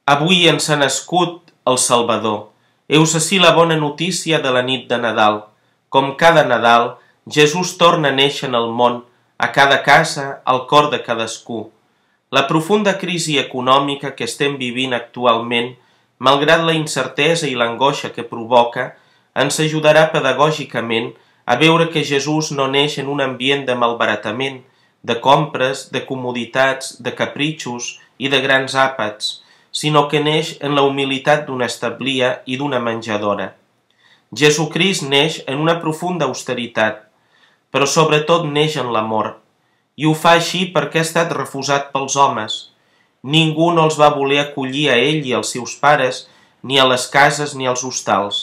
Avui ens ha nascut el Salvador. Heus ací la bona notícia de la nit de Nadal. Com cada Nadal, Jesús torna a néixer en el món, a cada casa, al cor de cadascú. La profunda crisi econòmica que estem vivint actualment, malgrat la incertesa i l'angoixa que provoca, ens ajudarà pedagògicament a veure que Jesús no neix en un ambient de malbaratament, de compres, de comoditats, de capritxos i de grans àpats, sinó que neix en la humilitat d'una establia i d'una menjadora. Jesucrist neix en una profunda austeritat, però sobretot neix en l'amor, i ho fa així perquè ha estat refusat pels homes. Ningú no els va voler acollir a ell i als seus pares, ni a les cases ni als hostals.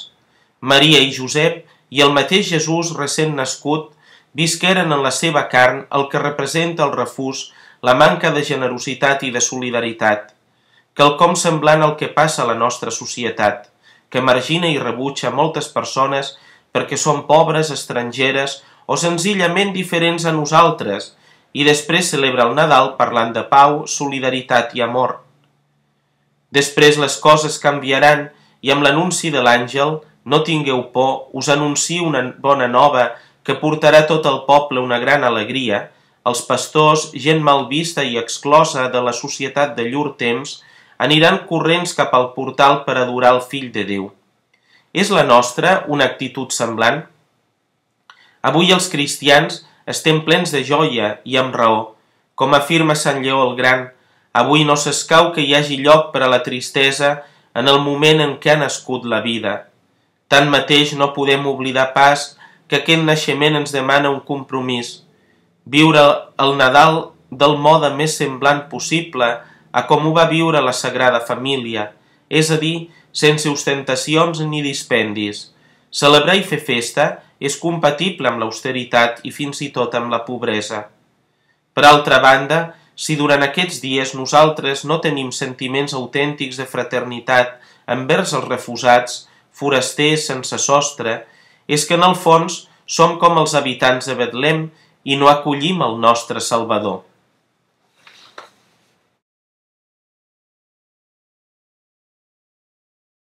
Maria i Josep i el mateix Jesús recent nascut visqueren en la seva carn el que representa el refús, la manca de generositat i de solidaritat, quelcom semblant al que passa a la nostra societat, que margina i rebutja moltes persones perquè són pobres, estrangeres o senzillament diferents a nosaltres, i després celebra el Nadal parlant de pau, solidaritat i amor. Després les coses canviaran i amb l'anunci de l'àngel, no tingueu por, us anuncio una bona nova que portarà a tot el poble una gran alegria. Els pastors, gent mal vista i exclosa de la societat de llur temps, aniran corrents cap al portal per adorar el Fill de Déu. És la nostra una actitud semblant? Avui els cristians estem plens de joia i amb raó. Com afirma Sant Lleó el Gran, avui no s'escau que hi hagi lloc per a la tristesa en el moment en què ha nascut la vida. Tanmateix no podem oblidar pas que aquest naixement ens demana un compromís. Viure el Nadal del mode més semblant possible a com ho va viure la Sagrada Família, és a dir, sense ostentacions ni dispendis. Celebrar i fer festa és compatible amb l'austeritat i fins i tot amb la pobresa. Per altra banda, si durant aquests dies nosaltres no tenim sentiments autèntics de fraternitat envers els refusats, forasters sense sostre, és que en el fons som com els habitants de Betlem i no acollim el nostre Salvador.